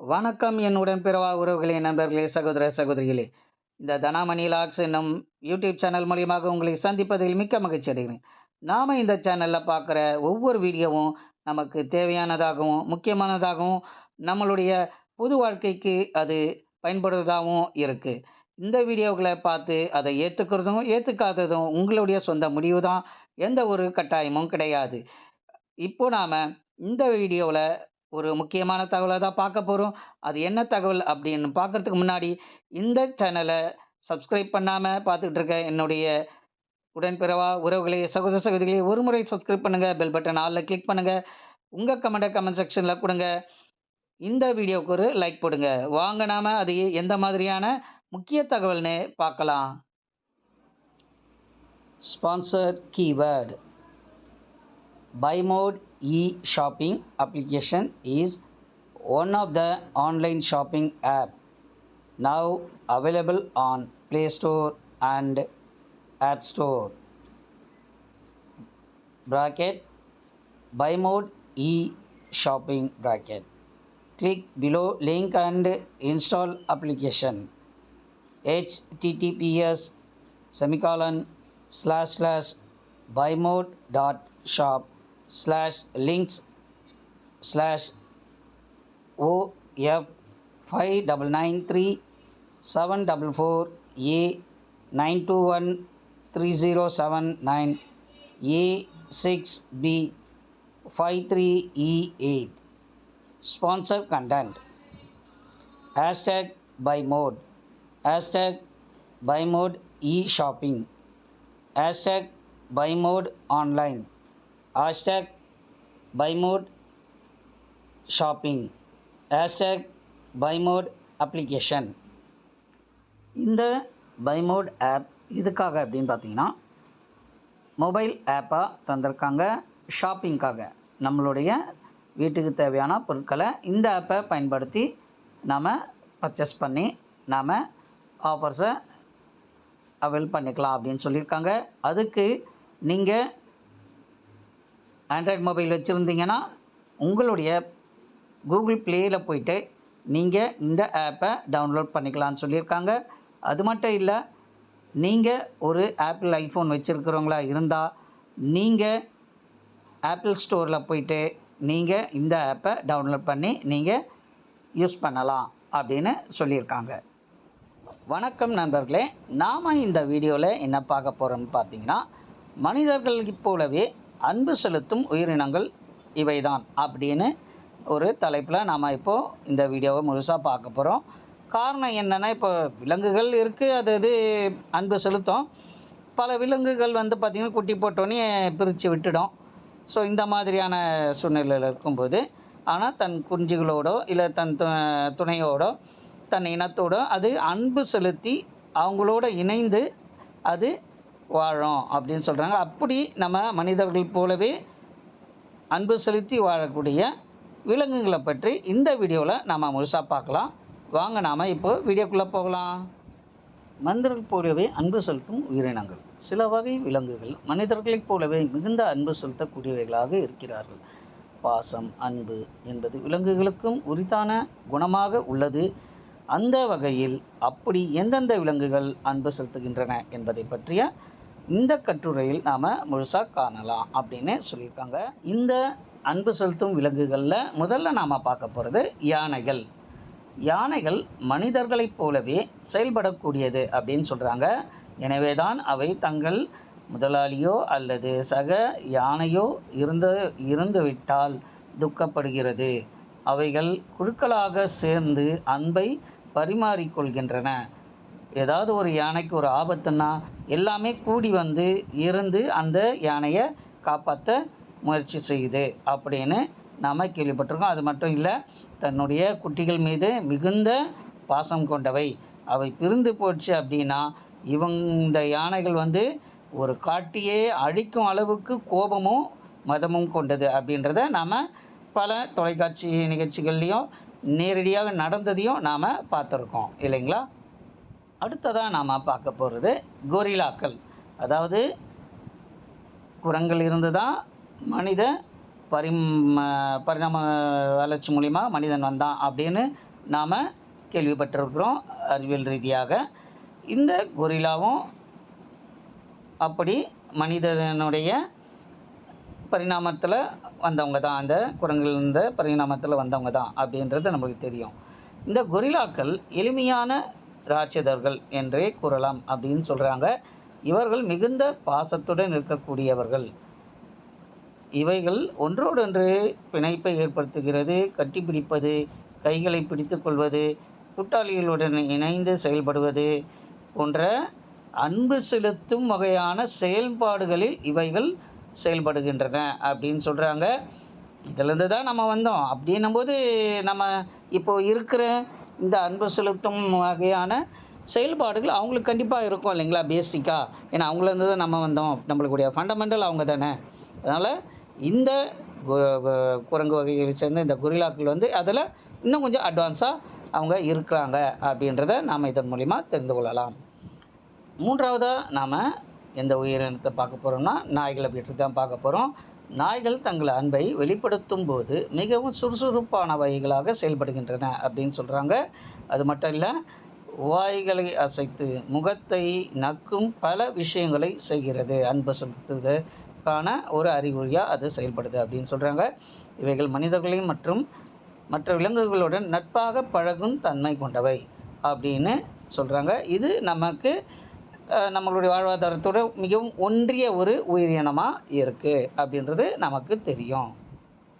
வணக்கம் என் உடன்பிறவா உறவுகளே, நண்பர்களே, சகோதர சகோதரிகளே. இந்த தனாமணி லாக்ஸ் என்னும் யூடியூப் சேனல் மூலியமாக உங்களை சந்திப்பதில் மிக்க மகிழ்ச்சி அடைகிறேன். நாம இந்த சேனல்ல பார்க்குற ஒவ்வொரு வீடியோவும் நமக்கு தேவையானதாகவும், முக்கியமானதாகவும், நம்மளுடைய பொது வாழ்க்கைக்கு அது பயன்படுவதாகவும் இருக்கு. இந்த வீடியோக்கள பார்த்து அதை ஏத்துக்கிறதும், ஏத்துக்காததும் உங்களுடைய சொந்த முடிவு தான். எந்த ஒரு கட்டாயமும் கிடையாது. இப்போ நாம இந்த வீடியோவுல ஒரு முக்கியமான தகவல தான் பார்க்க போறோம். அது என்ன தகவல் அப்படின்னு பார்க்கறதுக்கு முன்னாடி, இந்த சேனல சப்ஸ்கிரைப் பண்ணாம பார்த்துக்கிட்டு இருக்க என்னுடைய உடன்பிறவா உறவுகளே, சகோதர சகோதரிகளே, ஒரு முறை சப்ஸ்கிரைப் பண்ணுங்க. பெல் பட்டன் ஆல்ல கிளிக் பண்ணுங்க. உங்க கமெண்ட் செக்ஷன்ல குடுங்க. இந்த வீடியோவுக்கு ஒரு லைக் போடுங்க. வாங்க நாம அது எந்த மாதிரியான முக்கிய தகவல்னு பார்க்கலாம். Sponsor keyword. BuyMode e-shopping application is one of the online shopping app now available on Play Store and App Store. Bracket BuyMode e-shopping bracket. Click below link and install application. https://buyMode.shop/links/OF5993744A9213079A6B53E8. Sponsor content. Hashtag BuyMode. Hashtag BuyMode e-shopping. Hashtag BuyMode online. Hashtag BuyMode shopping. Hashtag BuyMode application. இந்த BuyMode app இதுக்காக அப்படின்னு பார்த்தீங்கன்னா, mobile ஆப்பாக தந்திருக்காங்க. ஷாப்பிங்காக நம்மளுடைய வீட்டுக்கு தேவையான பொருட்களை இந்த ஆப்பை பயன்படுத்தி நாம் பர்ச்சேஸ் பண்ணி நாம் ஆஃபர்ஸை அவைல் பண்ணிக்கலாம் அப்படின்னு சொல்லியிருக்காங்க. அதுக்கு நீங்கள் ஆண்ட்ராய்டு மொபைல் வச்சுருந்தீங்கன்னா உங்களுடைய கூகுள் ப்ளேயில் போய்ட்டு நீங்கள் இந்த ஆப்பை டவுன்லோட் பண்ணிக்கலாம்னு சொல்லியிருக்காங்க. அது மட்டும் இல்லை, நீங்கள் ஒரு ஆப்பிள் ஐஃபோன் வச்சுருக்கிறவங்களா இருந்தால் நீங்கள் ஆப்பிள் ஸ்டோரில் போய்ட்டு நீங்கள் இந்த ஆப்பை டவுன்லோட் பண்ணி நீங்கள் யூஸ் பண்ணலாம் அப்படின்னு சொல்லியிருக்காங்க. வணக்கம் நண்பர்களே, நாம் இந்த வீடியோவில் என்ன பார்க்க போகிறோம்னு பார்த்தீங்கன்னா, மனிதர்களைப் போலவே அன்பு செலுத்தும் உயிரினங்கள் இவைதான் அப்படின்னு ஒரு தலைப்பில் நாம் இப்போது இந்த வீடியோவை முழுசாக பார்க்க போகிறோம். காரணம் என்னென்னா, இப்போ விலங்குகள் இருக்குது, அது அன்பு செலுத்தும். பல விலங்குகள் பார்த்திங்கன்னா குட்டி போட்டோன்னே பிரித்து விட்டுடும். ஸோ இந்த மாதிரியான சூழ்நிலையில் இருக்கும்போது, ஆனால் தன் குஞ்சுகளோடோ இல்லை தன் துணையோடோ தன் இனத்தோடு அது அன்பு செலுத்தி அவங்களோட இணைந்து அது வாழும் அப்படின்னு சொல்கிறாங்க. அப்படி நம்ம மனிதர்கள் போலவே அன்பு செலுத்தி வாழக்கூடிய விலங்குகளை பற்றி இந்த வீடியோவில் நாம் முழுசாக பார்க்கலாம். வாங்க நாம் இப்போ வீடியோக்குள்ளே போகலாம். மனிதர்கள் போலவே அன்பு செலுத்தும் உயிரினங்கள். சில வகை விலங்குகள் மனிதர்களைப் போலவே மிகுந்த அன்பு செலுத்தக்கூடியவைகளாக இருக்கிறார்கள். பாசம், அன்பு என்பது விலங்குகளுக்கும் உரித்தான குணமாக உள்ளது. அந்த வகையில் அப்படி எந்தெந்த விலங்குகள் அன்பு செலுத்துகின்றன என்பதை பற்றிய இந்த கட்டுரையில் நாம் முழுசாக காணலாம் அப்படின்னு சொல்லியிருக்காங்க. இந்த அன்பு செலுத்தும் விலங்குகளில் முதல்ல நாம் பார்க்க போகிறது யானைகள். யானைகள் மனிதர்களைப் போலவே செயல்படக்கூடியது அப்படின்னு சொல்கிறாங்க. எனவே தான் அவை தங்கள் முதலாளியோ அல்லது சக யானையோ இருந்துவிட்டால் துக்கப்படுகிறது. அவைகள் குழுக்களாக சேர்ந்து அன்பை பரிமாறிக்கொள்கின்றன. ஏதாவது ஒரு யானைக்கு ஒரு ஆபத்துன்னா எல்லாமே கூடி இருந்து அந்த யானையை காப்பாற்ற முயற்சி செய்யுது அப்படின்னு நாம் கேள்விப்பட்டிருக்கோம். அது மட்டும் இல்லை, தன்னுடைய குட்டிகள் மீது மிகுந்த பாசம் கொண்டவை. அவை பிரிந்து போச்சு அப்படின்னா இந்த யானைகள் ஒரு காட்டியே அழிக்கும் அளவுக்கு கோபமும் மதமும் கொண்டது அப்படின்றத நாம் பல தொலைக்காட்சி நிகழ்ச்சிகள்லையும் நேரடியாக நடந்ததையும் நாம் பார்த்துருக்கோம் இல்லைங்களா. அடுத்ததாக நாம் பார்க்க போகிறது கொரில்லாக்கள். அதாவது குரங்கில் இருந்து தான் மனித பரிணாம வளர்ச்சி மூலிமா மனிதன் வந்தான் அப்படின்னு நாம் கேள்விப்பட்டிருக்கிறோம் அறிவியல் ரீதியாக. இந்த கொரில்லாவும் அப்படி மனிதனுடைய பரிணாமத்தில் வந்தவங்க தான், அந்த குரங்கிலிருந்த பரிணாமத்தில் வந்தவங்க தான் அப்படின்றது நம்மளுக்கு தெரியும். இந்த கொரில்லாக்கள் எளிமையான ராட்சதர்கள் என்றே கூறலாம் அப்படின்னு சொல்கிறாங்க. இவர்கள் மிகுந்த பாசத்துடன் இருக்கக்கூடியவர்கள். இவைகள் ஒன்றோடொன்று பிணைப்பை ஏற்படுத்துகிறது. கட்டிப்பிடிப்பது, கைகளை பிடித்து கொள்வது, கூட்டாளிகளுடன் இணைந்து செயல்படுவது போன்ற அன்பு செலுத்தும் வகையான செயல்பாடுகளில் இவைகள் செயல்படுகின்றன அப்படின்னு சொல்கிறாங்க. இதிலேருந்து தான் நம்ம வந்தோம். அப்படின்னும்போது நம்ம இப்போ இருக்கிற இந்த அன்பு செலுத்தும் வகையான செயல்பாடுகள் அவங்களுக்கு கண்டிப்பாக இருக்கும் இல்லைங்களா, பேசிக்காக. ஏன்னா அவங்களேருந்து தான் நம்ம வந்தோம். நம்மளுடைய ஃபண்டமெண்டல் அவங்க தானே. அதனால் இந்த குரங்கு வகைகளை சேர்ந்த இந்த கொரில்லாக்கள் வந்து அதில் இன்னும் கொஞ்சம் அட்வான்ஸாக அவங்க இருக்கிறாங்க அப்படின்றத நாம் இதன் மூலிமா தெரிந்து கொள்ளலாம். மூன்றாவதாக நாம் எந்த உயிரினத்தை பார்க்க போகிறோம்னா நாய்களை பற்றி தான் பார்க்க போகிறோம். நாய்கள் தங்கள் அன்பை வெளிப்படுத்தும் போது மிகவும் சுறுசுறுப்பான வகைகளாக செயல்படுகின்றன அப்படின்னு சொல்கிறாங்க. அது மட்டும் இல்லை, வாய்களை அசைத்து முகத்தை நக்கும் பல விஷயங்களை செய்கிறது. அன்பு செலுத்துவதற்கான ஒரு அறிகுறியாக அது செயல்படுது அப்படின்னு சொல்கிறாங்க. இவைகள் மனிதர்களையும் மற்றும் மற்ற விலங்குகளுடன் நட்பாக பழகும் தன்மை கொண்டவை அப்படின்னு சொல்கிறாங்க. இது நமக்கு நம்மளுடைய வாழ்வாதாரத்தோட மிகவும் ஒன்றிய ஒரு உயிரினமாக இருக்குது அப்படின்றது நமக்கு தெரியும்.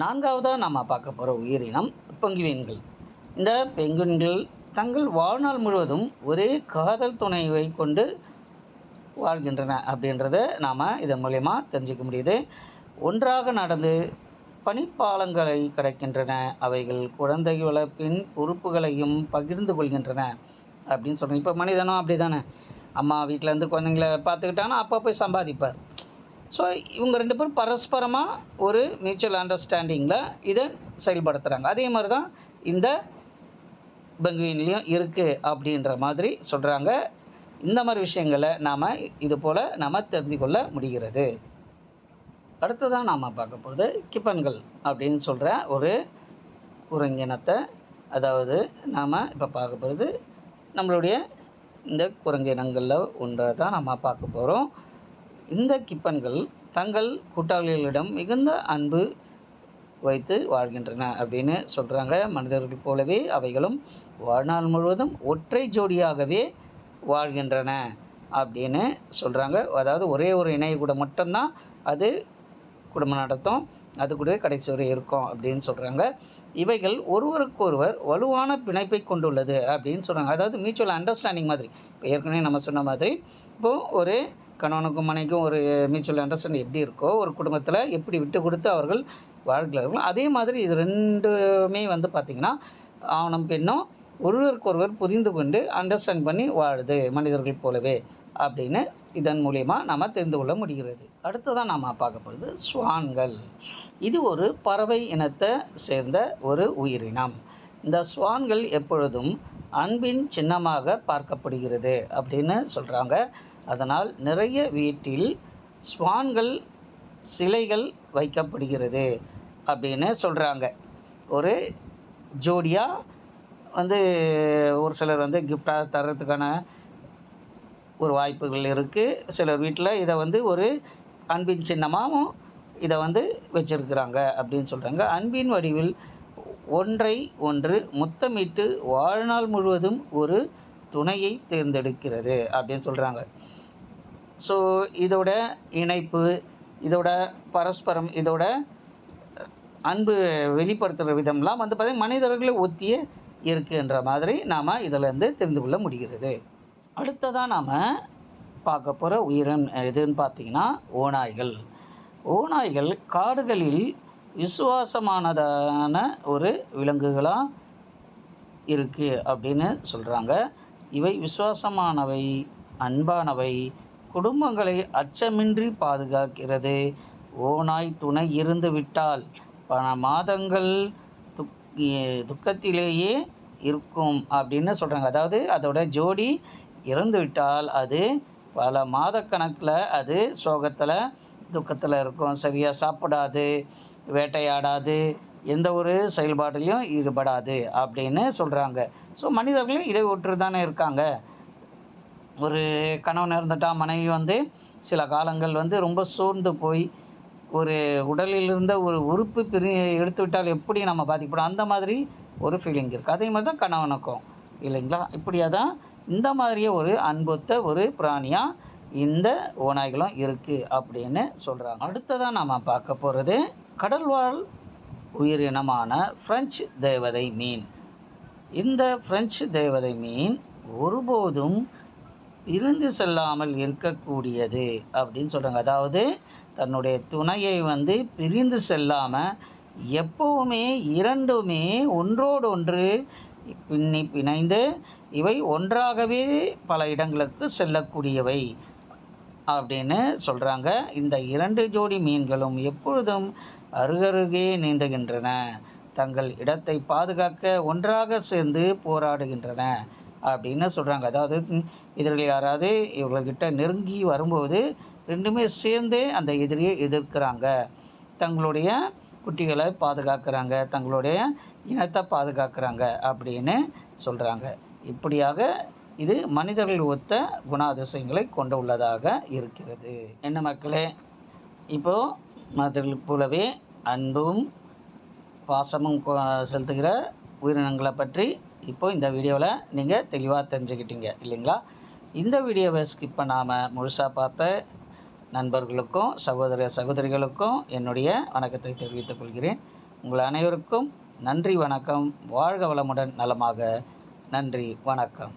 நான்காவதாக நம்ம பார்க்க போகிற உயிரினம் பெங்குவின்கள். இந்த பெங்குவின்கள் தங்கள் வாழ்நாள் முழுவதும் ஒரே காதல் துணைவை கொண்டு வாழ்கின்றன அப்படின்றத நாம் இதன் மூலயமா தெரிஞ்சுக்க முடியுது. ஒன்றாக நடந்து பனிப்பாலங்களை கடக்கின்றன. அவைகள் குழந்தை வளர்ப்பின் பொறுப்புகளையும் பகிர்ந்து கொள்கின்றன அப்படின்னு சொல்கிறேன். இப்போ மனிதனும் அப்படி தானே, அம்மா வீட்டிலேருந்து குழந்தைங்கள பார்த்துக்கிட்டாங்கன்னா அப்போ போய் சம்பாதிப்பார். ஸோ இவங்க ரெண்டு பேரும் பரஸ்பரமாக ஒரு மியூச்சுவல் அண்டர்ஸ்டாண்டிங்கில் இதை செயல்படுத்துகிறாங்க. அதே மாதிரி தான் இந்த பெங்குவின்லேயும் இருக்குது அப்படின்ற மாதிரி சொல்கிறாங்க. இந்த மாதிரி விஷயங்களை நாம் இது போல் நாம் தெரிந்து கொள்ள முடிகிறது. அடுத்ததான் நாம் பார்க்க போகிறது கிப்பன்கள் அப்படின்னு சொல்கிற ஒரு குரங்கினத்தை. அதாவது நாம் இப்போ பார்க்க போகிறது நம்மளுடைய இந்த குரங்கினங்களில் ஒன்றை தான் நம்ம பார்க்க போகிறோம். இந்த கிப்பன்கள் தங்கள் கூட்டாளிகளிடம் மிகுந்த அன்பு வைத்து வாழ்கின்றன அப்படின்னு சொல்கிறாங்க. மனிதர்கள் போலவே அவைகளும் வாழ்நாள் முழுவதும் ஒற்றை ஜோடியாகவே வாழ்கின்றன அப்படின்னு சொல்கிறாங்க. அதாவது ஒரே ஒரு இணைய கூட மட்டும்தான் அது குடும்பம் நடத்தும், அது கூட கடைசி வரை இருக்கும் அப்படின்னு சொல்கிறாங்க. இவைகள் ஒருவருக்கொருவர் வலுவான பிணைப்பை கொண்டுள்ளது அப்படின்னு சொல்கிறாங்க. அதாவது மியூச்சுவல் அண்டர்ஸ்டாண்டிங் மாதிரி. இப்போ ஏற்கனவே நம்ம சொன்ன மாதிரி இப்போது ஒரு கணவனுக்கும் மனைவிக்கும் ஒரு மியூச்சுவல் அண்டர்ஸ்டாண்டிங் எப்படி இருக்கோ, ஒரு குடும்பத்தில் எப்படி விட்டு கொடுத்து அவர்கள் வாழ்கிறார்களோ அதே மாதிரி இது ரெண்டுமே வந்து பார்த்திங்கன்னா ஆணும் பெண்ணும் ஒருவருக்கொருவர் புரிந்து கொண்டு அண்டர்ஸ்டாண்ட் பண்ணி வாழுது மனிதர்கள் போலவே அப்படின்னு இதன் மூலயமா நாம் தெரிந்து கொள்ள முடிகிறது. அடுத்ததான் நாம் பார்க்க போகிறது ஸ்வான்கள். இது ஒரு பறவை இனத்தை சேர்ந்த ஒரு உயிரினம். இந்த ஸ்வான்கள் எப்பொழுதும் அன்பின் சின்னமாக பார்க்கப்படுகிறது அப்படின்னு சொல்கிறாங்க. அதனால் நிறைய வீட்டில் ஸ்வான்கள் சிலைகள் வைக்கப்படுகிறது அப்படின்னு சொல்கிறாங்க. ஒரு ஜோடியாக வந்து ஒரு சிலர் வந்து கிஃப்டாக தர்றதுக்கான ஒரு வாய்ப்புகள் இருக்குது. சிலர் வீட்டில் இதை வந்து ஒரு அன்பின் சின்னமாகவும் இதை வந்து வச்சுருக்கிறாங்க அப்படின்னு சொல்கிறாங்க. அன்பின் வடிவில் ஒன்றை ஒன்று முத்தமிட்டு வாழ்நாள் முழுவதும் ஒரு துணையை தேர்ந்தெடுக்கிறது அப்படின்னு சொல்கிறாங்க. ஸோ இதோட இணைப்பு, இதோட பரஸ்பரம், இதோட அன்பு வெளிப்படுத்துகிற விதம்லாம் வந்து பார்த்திங்கன்னா மனிதர்களை ஒத்தியே இருக்குன்ற மாதிரி நாம் இதிலேருந்து தெரிந்து கொள்ள முடிகிறது. அடுத்ததாக நாம் பார்க்க போகிற உயிரினம் எதுன்னு பார்த்திங்கன்னா ஓநாய்கள். ஓநாய்கள் காடுகளில் விசுவாசமானதான ஒரு விலங்குகளாக இருக்குது அப்படின்னு சொல்கிறாங்க. இவை விசுவாசமானவை, அன்பானவை, குடும்பங்களை அச்சமின்றி பாதுகாக்கிறது. ஓநாய் துணை இருந்து விட்டால் பல மாதங்கள் துக்கத்திலேயே இருக்கும் அப்படின்னு சொல்கிறாங்க. அதாவது அதோட ஜோடி இறந்து விட்டால் அது பல மாதக்கணக்கில் அது சோகத்தில் துக்கத்தில் இருக்கும். சரியாக சாப்பிடாது, வேட்டையாடாது, எந்த ஒரு செயல்பாட்டிலையும் ஈடுபடாது அப்படின்னு சொல்கிறாங்க. ஸோ மனிதர்களும் இதை ஒற்று தானே இருக்காங்க. ஒரு கணவன் இருந்துட்டா மனைவி வந்து சில காலங்கள் வந்து ரொம்ப சோர்ந்து போய் ஒரு உடலில் இருந்த ஒரு உறுப்பு எடுத்துவிட்டால் எப்படி நம்ம பாதிக்கப்படும், அந்த மாதிரி ஒரு ஃபீலிங் இருக்குது. அதே மாதிரி தான் கணவனுக்கும் இல்லைங்களா? இப்படியா தான் இந்த மாதிரியே ஒரு அன்பொத்த ஒரு பிராணியாக இந்த ஓநாய்களும் இருக்குது அப்படின்னு சொல்கிறாங்க. அடுத்ததாக நம்ம பார்க்க போகிறது கடல்வாழ் உயிரினமான பிரெஞ்சு தேவதை மீன். இந்த பிரெஞ்சு தேவதை மீன் ஒருபோதும் பிரிந்து செல்லாமல் இருக்கக்கூடியது அப்படின்னு சொல்கிறாங்க. அதாவது தன்னுடைய துணையை வந்து பிரிந்து செல்லாமல் எப்பவுமே இரண்டுமே ஒன்றோடு ஒன்று பிணைந்து இவை ஒன்றாகவே பல இடங்களுக்கு செல்லக்கூடியவை அப்படின்னு சொல்கிறாங்க. இந்த 2 ஜோடி மீன்களும் எப்பொழுதும் அருகருகே நீந்துகின்றன. தங்கள் இடத்தை பாதுகாக்க ஒன்றாக சேர்ந்து போராடுகின்றன அப்படின்னு சொல்கிறாங்க. அதாவது எதிரிகள் யாராவது இவர்கள்கிட்ட நெருங்கி வரும்போது ரெண்டுமே சேர்ந்தே அந்த எதிரியை எதிர்க்கிறாங்க. தங்களுடைய குட்டிகளை பாதுகாக்கிறாங்க, தங்களுடைய இனத்தை பாதுகாக்கிறாங்க அப்படின்னு சொல்கிறாங்க. இப்படியாக இது மனிதர்கள் ஒத்த குணாதிசயங்களை கொண்டு உள்ளதாக இருக்கிறது. என்ன மக்களே, இப்போது மனிதர்கள் போலவே அன்பும் பாசமும் செலுத்துகிற உயிரினங்களை பற்றி இப்போது இந்த வீடியோவில் நீங்கள் தெளிவாக தெரிஞ்சுக்கிட்டீங்க இல்லைங்களா? இந்த வீடியோவை ஸ்கிப் பண்ணாமல் முழுசாக பார்த்த நண்பர்களுக்கும் சகோதரிகளுக்கும் என்னுடைய வணக்கத்தை தெரிவித்துக் கொள்கிறேன். உங்கள் அனைவருக்கும் நன்றி, வணக்கம். வாழ்க வளமுடன், நலமாக. நன்றி, வணக்கம்.